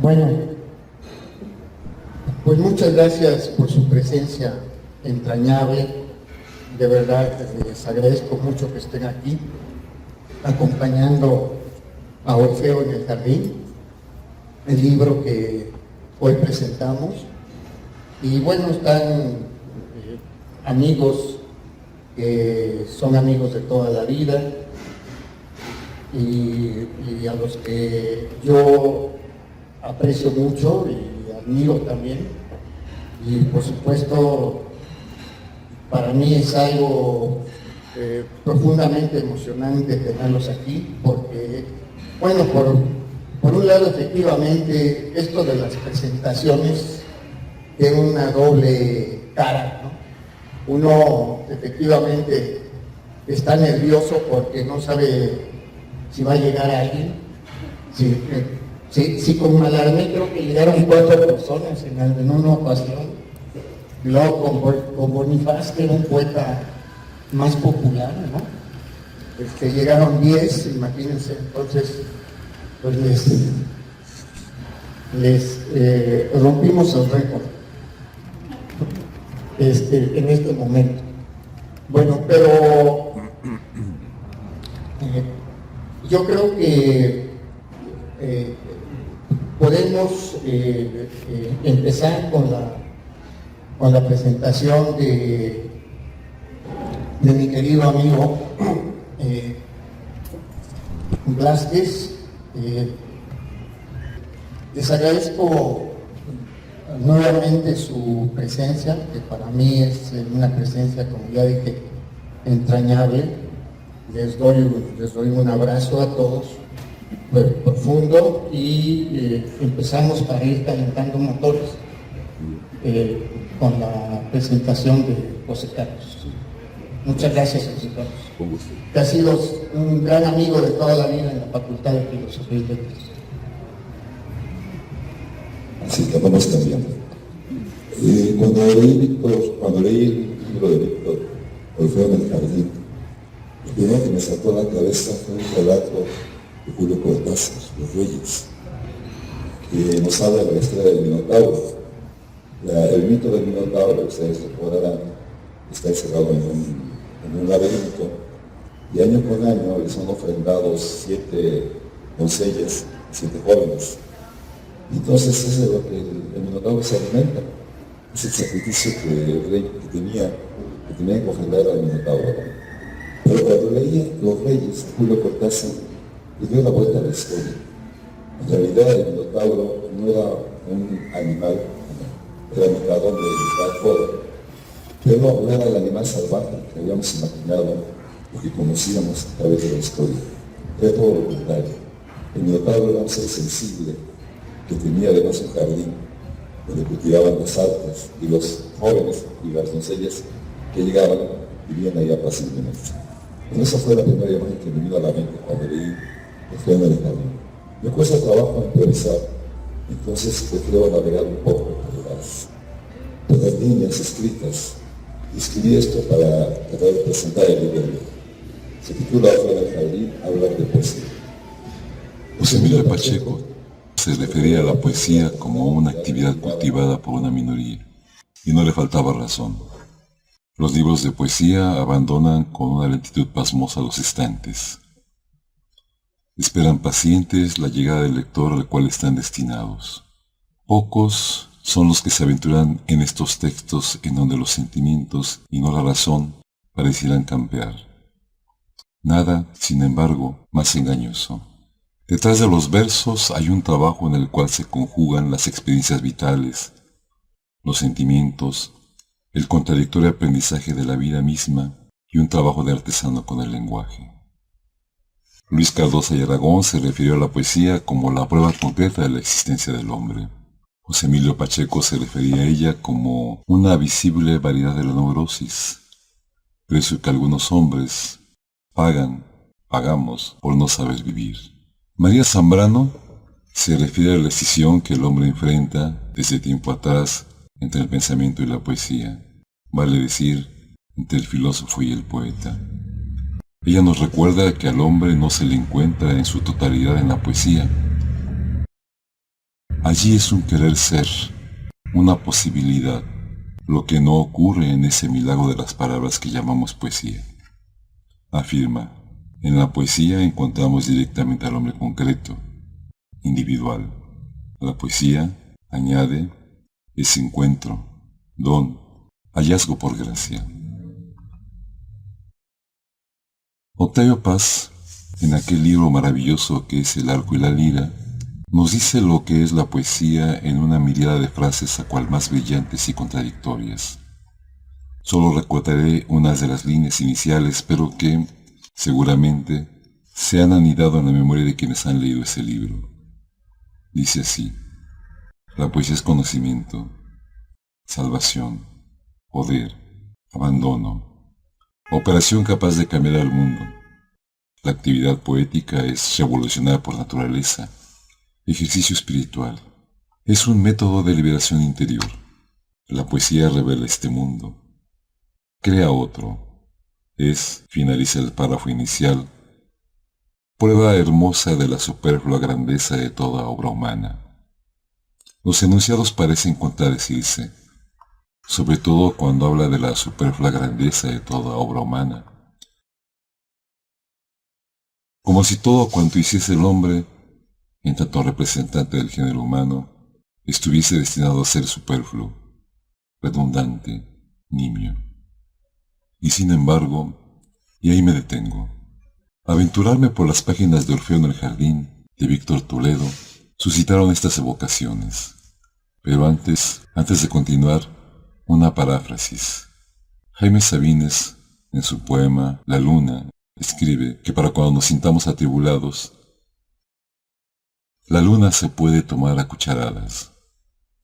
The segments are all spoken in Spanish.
Bueno, pues muchas gracias por su presencia entrañable. De verdad les agradezco mucho que estén aquí acompañando a Orfeo en el Jardín, el libro que hoy presentamos. Y bueno, están amigos que son amigos de toda la vida y a los que yo aprecio mucho y admiro también. Y por supuesto, para mí es algo profundamente emocionante tenerlos aquí, porque, bueno, por un lado, efectivamente, esto de las presentaciones tiene una doble cara, ¿no? Uno, efectivamente, está nervioso porque no sabe si va a llegar alguien. Sí, con Malarmé creo que llegaron 4 personas en una ocasión. Y luego con Bonifaz, que era un poeta más popular, ¿no? Llegaron 10, imagínense. Entonces, pues les rompimos el récord en este momento. Bueno, pero yo creo que podemos empezar con la presentación de mi querido amigo Blázquez. Les agradezco nuevamente su presencia, que para mí es una presencia, como ya dije, entrañable. Les doy un abrazo a todos profundo y empezamos para ir calentando motores con la presentación de José Carlos. Muchas gracias, José Carlos. Con gusto. Que ha sido un gran amigo de toda la vida en la Facultad de Filosofía y Letras. Así que vamos cambiando. Cuando leí el libro de Víctor Orfeo en el Jardín, lo primero que me saltó a la cabeza fue un relato de Julio Cortázar, Los Reyes, que nos habla de la historia del Minotauro. El mito del Minotauro, ustedes recordarán, está encerrado en un laberinto, y año con año le son ofrendados 7 doncellas, 7 jóvenes. Y entonces eso es de lo que el Minotauro se alimenta. Es el sacrificio que el rey tenía que ofrendar al Minotauro. Pero cuando leí Los Reyes, Julio Cortázar, le dio la vuelta a la historia. En realidad el Minotauro no era un animal, era mitad hombre y mitad toro, pero no era el animal salvaje que habíamos imaginado o que conocíamos a través de la historia. Era todo lo contrario. El Minotauro era un ser sensible que tenía además un jardín donde cultivaban las artes, y los jóvenes y las doncellas que llegaban vivían ahí apaciblemente. Y esa fue la primera imagen que me vino a la mente cuando leí Orfeo en el Jardín. Me cuesta trabajo improvisar, entonces prefiero navegar un poco por las líneas escritas. Y escribí esto para tratar de presentar el libro. Se titula Orfeo en el Jardín, hablar de poesía. José Emilio Pacheco se refería a la poesía como una actividad cultivada por una minoría, y no le faltaba razón. Los libros de poesía abandonan con una lentitud pasmosa los estantes. Esperan pacientes la llegada del lector al cual están destinados. Pocos son los que se aventuran en estos textos en donde los sentimientos y no la razón parecieran campear. Nada, sin embargo, más engañoso. Detrás de los versos hay un trabajo en el cual se conjugan las experiencias vitales, los sentimientos, el contradictorio aprendizaje de la vida misma y un trabajo de artesano con el lenguaje. Luis Cardosa y Aragón se refirió a la poesía como la prueba concreta de la existencia del hombre. José Emilio Pacheco se refería a ella como una visible variedad de la neurosis, precio que algunos hombres pagamos por no saber vivir. María Zambrano se refiere a la decisión que el hombre enfrenta desde tiempo atrás entre el pensamiento y la poesía, vale decir, entre el filósofo y el poeta. Ella nos recuerda que al hombre no se le encuentra en su totalidad en la poesía. Allí es un querer ser, una posibilidad, lo que no ocurre en ese milagro de las palabras que llamamos poesía. Afirma, en la poesía encontramos directamente al hombre concreto, individual. La poesía, añade, es encuentro, don, hallazgo por gracia. Octavio Paz, en aquel libro maravilloso que es El arco y la lira, nos dice lo que es la poesía en una mirada de frases a cual más brillantes y contradictorias. Solo recordaré unas de las líneas iniciales, pero que, seguramente, se han anidado en la memoria de quienes han leído ese libro. Dice así: la poesía es conocimiento, salvación, poder, abandono, operación capaz de cambiar al mundo. La actividad poética es revolucionar por naturaleza, ejercicio espiritual. Es un método de liberación interior. La poesía revela este mundo, crea otro. Es, finaliza el párrafo inicial, prueba hermosa de la superflua grandeza de toda obra humana. Los enunciados parecen contradecirse, sobre todo cuando habla de la superflua grandeza de toda obra humana. Como si todo cuanto hiciese el hombre, en tanto representante del género humano, estuviese destinado a ser superfluo, redundante, nimio. Y sin embargo, y ahí me detengo, aventurarme por las páginas de Orfeo en el jardín, de Víctor Toledo, suscitaron estas evocaciones. Pero antes de continuar, una paráfrasis. Jaime Sabines, en su poema La Luna, escribe que para cuando nos sintamos atribulados, la luna se puede tomar a cucharadas.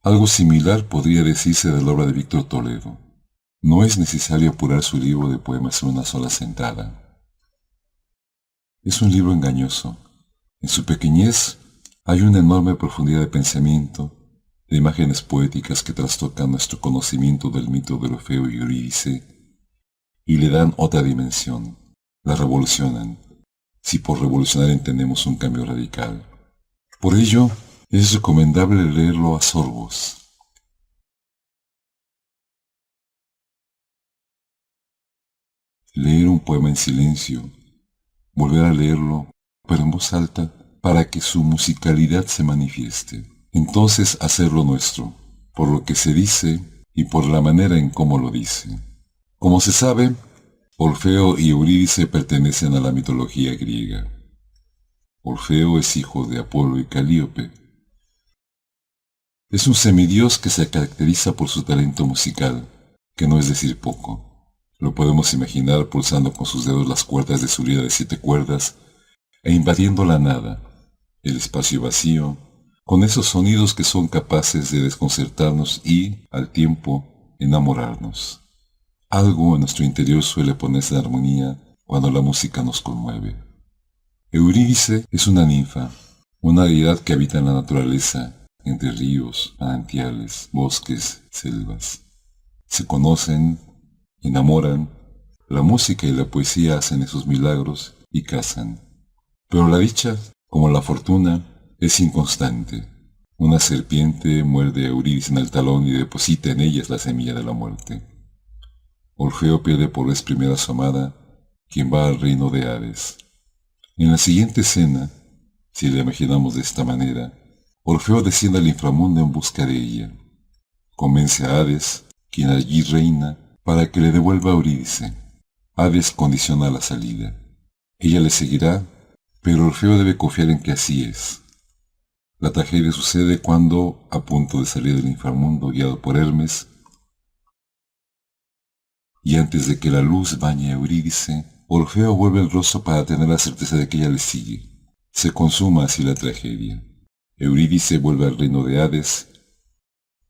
Algo similar podría decirse de la obra de Víctor Toledo. No es necesario apurar su libro de poemas en una sola sentada. Es un libro engañoso. En su pequeñez hay una enorme profundidad de pensamiento, de imágenes poéticas que trastocan nuestro conocimiento del mito de Orfeo y Eurídice y le dan otra dimensión, la revolucionan, si por revolucionar entendemos un cambio radical. Por ello, es recomendable leerlo a sorbos. Leer un poema en silencio, volver a leerlo, pero en voz alta, para que su musicalidad se manifieste. Entonces hacerlo nuestro, por lo que se dice y por la manera en cómo lo dice. Como se sabe, Orfeo y Eurídice pertenecen a la mitología griega. Orfeo es hijo de Apolo y Calíope. Es un semidios que se caracteriza por su talento musical, que no es decir poco. Lo podemos imaginar pulsando con sus dedos las cuerdas de su lira de 7 cuerdas e invadiendo la nada, el espacio vacío, con esos sonidos que son capaces de desconcertarnos y, al tiempo, enamorarnos. Algo en nuestro interior suele ponerse en armonía cuando la música nos conmueve. Eurídice es una ninfa, una deidad que habita en la naturaleza, entre ríos, manantiales, bosques, selvas. Se conocen, enamoran, la música y la poesía hacen esos milagros y casan. Pero la dicha, como la fortuna, es inconstante. Una serpiente muerde a Eurídice en el talón y deposita en ellas la semilla de la muerte. Orfeo pierde por vez primera a su amada, quien va al reino de Hades. En la siguiente escena, si la imaginamos de esta manera, Orfeo desciende al inframundo en busca de ella. Convence a Hades, quien allí reina, para que le devuelva a Eurídice. Hades condiciona la salida. Ella le seguirá, pero Orfeo debe confiar en que así es. La tragedia sucede cuando, a punto de salir del inframundo guiado por Hermes, y antes de que la luz bañe a Eurídice, Orfeo vuelve el rostro para tener la certeza de que ella le sigue. Se consuma así la tragedia. Eurídice vuelve al reino de Hades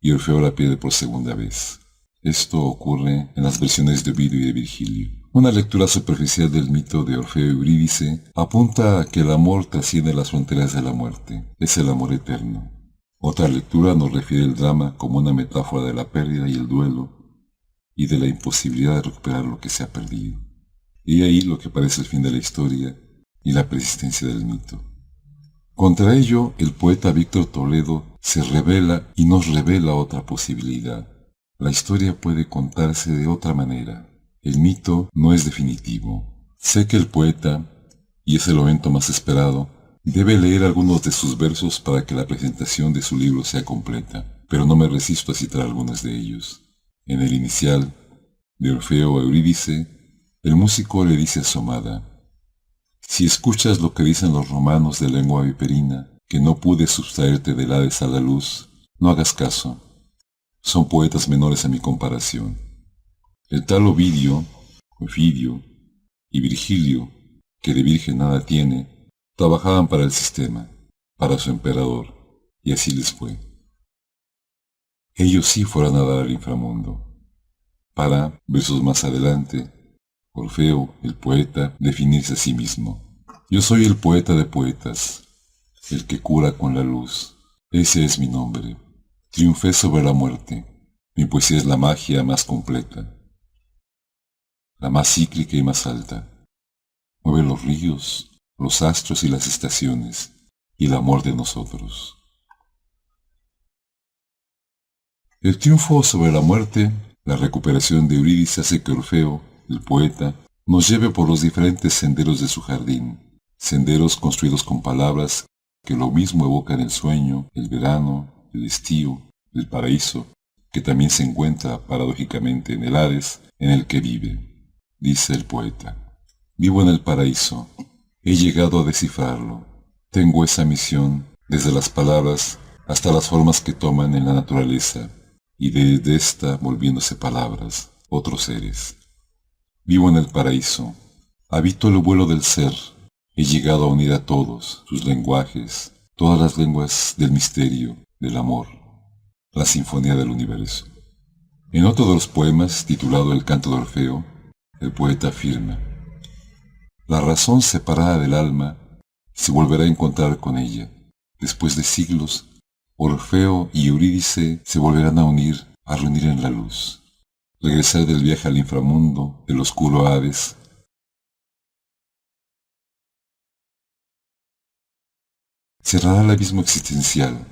y Orfeo la pierde por segunda vez. Esto ocurre en las versiones de Ovidio y de Virgilio. Una lectura superficial del mito de Orfeo y Eurídice apunta a que el amor trasciende las fronteras de la muerte. Es el amor eterno. Otra lectura nos refiere el drama como una metáfora de la pérdida y el duelo y de la imposibilidad de recuperar lo que se ha perdido. Y ahí lo que parece el fin de la historia y la persistencia del mito. Contra ello, el poeta Víctor Toledo se revela y nos revela otra posibilidad. La historia puede contarse de otra manera. El mito no es definitivo. Sé que el poeta, y es el momento más esperado, debe leer algunos de sus versos para que la presentación de su libro sea completa, pero no me resisto a citar algunos de ellos. En el inicial, de Orfeo a Eurídice, el músico le dice a su amada: si escuchas lo que dicen los romanos de lengua viperina, que no pude sustraerte del Hades a la luz, no hagas caso. Son poetas menores a mi comparación. El tal Ovidio y Virgilio, que de virgen nada tiene, trabajaban para el sistema, para su emperador, y así les fue. Ellos sí fueron a dar al inframundo. Para, versos más adelante, Orfeo, el poeta, definirse a sí mismo. Yo soy el poeta de poetas, el que cura con la luz. Ese es mi nombre. Triunfé sobre la muerte. Mi poesía es la magia más completa, la más cíclica y más alta. Mueve los ríos, los astros y las estaciones, y el amor de nosotros. El triunfo sobre la muerte, la recuperación de Eurídice hace que Orfeo, el poeta, nos lleve por los diferentes senderos de su jardín, senderos construidos con palabras que lo mismo evocan el sueño, el verano, el estío, el paraíso, que también se encuentra paradójicamente en el Hades en el que vive. Dice el poeta: vivo en el paraíso, he llegado a descifrarlo, tengo esa misión desde las palabras hasta las formas que toman en la naturaleza, y desde esta volviéndose palabras, otros seres. Vivo en el paraíso, habito el vuelo del ser, he llegado a unir a todos sus lenguajes, todas las lenguas del misterio, del amor, la sinfonía del universo. En otro de los poemas, titulado El canto de Orfeo, el poeta afirma: la razón separada del alma se volverá a encontrar con ella. Después de siglos, Orfeo y Eurídice se volverán a unir, a reunir en la luz. Regresar del viaje al inframundo, del oscuro Hades. Cerrará el abismo existencial.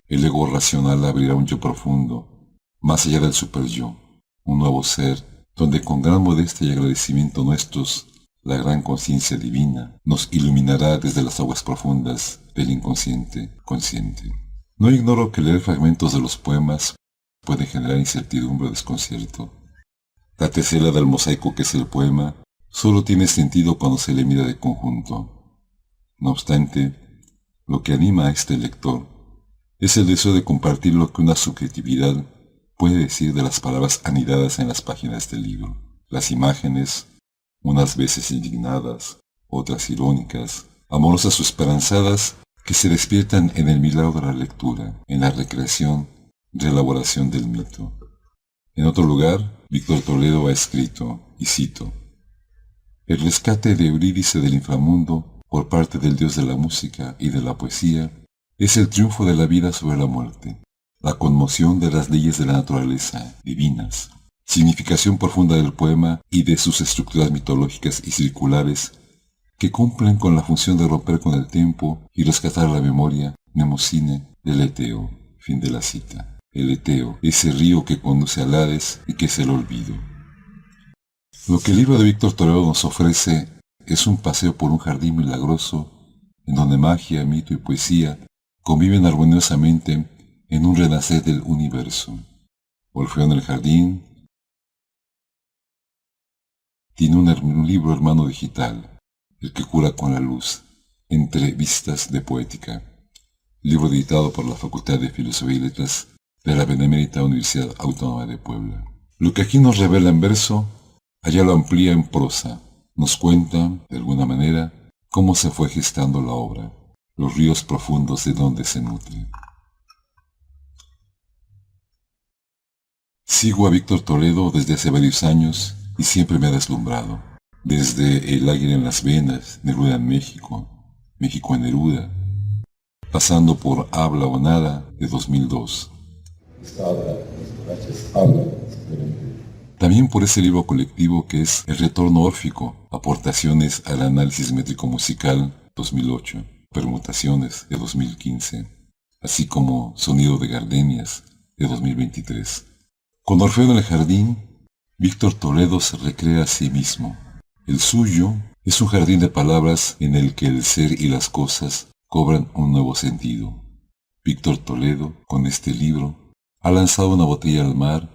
El ego racional abrirá un yo profundo, más allá del superyo, un nuevo ser, donde con gran modestia y agradecimiento nuestros, la gran conciencia divina nos iluminará desde las aguas profundas del inconsciente consciente. No ignoro que leer fragmentos de los poemas puede generar incertidumbre o desconcierto. La tesela del mosaico que es el poema solo tiene sentido cuando se le mira de conjunto. No obstante, lo que anima a este lector es el deseo de compartir lo que una subjetividad puede decir de las palabras anidadas en las páginas del libro. Las imágenes, unas veces indignadas, otras irónicas, amorosas o esperanzadas, que se despiertan en el milagro de la lectura, en la recreación, reelaboración del mito. En otro lugar, Víctor Toledo ha escrito, y cito: el rescate de Eurídice del inframundo por parte del dios de la música y de la poesía es el triunfo de la vida sobre la muerte, la conmoción de las leyes de la naturaleza, divinas, significación profunda del poema y de sus estructuras mitológicas y circulares que cumplen con la función de romper con el tiempo y rescatar la memoria, mnemocine, del Eteo. Fin de la cita. El Eteo, ese río que conduce al Hades y que es el olvido. Lo que el libro de Víctor Toledo nos ofrece es un paseo por un jardín milagroso en donde magia, mito y poesía conviven armoniosamente en un renacer del universo. Orfeo en el jardín tiene un libro hermano digital, El que cura con la luz, entre vistas de poética, libro editado por la Facultad de Filosofía y Letras de la Benemérita Universidad Autónoma de Puebla. Lo que aquí nos revela en verso, allá lo amplía en prosa, nos cuenta, de alguna manera, cómo se fue gestando la obra, los ríos profundos de donde se nutre. Sigo a Víctor Toledo desde hace varios años y siempre me ha deslumbrado. Desde El águila en las venas, Neruda en México, México en Neruda, pasando por Habla o Nada de 2002. También por ese libro colectivo que es El retorno órfico, aportaciones al análisis métrico musical 2008. Permutaciones de 2015, así como Sonido de Gardenias de 2023. Con Orfeo en el jardín, Víctor Toledo se recrea a sí mismo. El suyo es un jardín de palabras en el que el ser y las cosas cobran un nuevo sentido. Víctor Toledo, con este libro, ha lanzado una botella al mar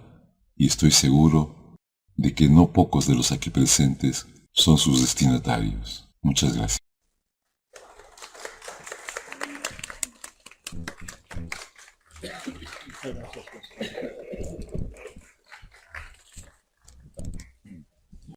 y estoy seguro de que no pocos de los aquí presentes son sus destinatarios. Muchas gracias. Gracias.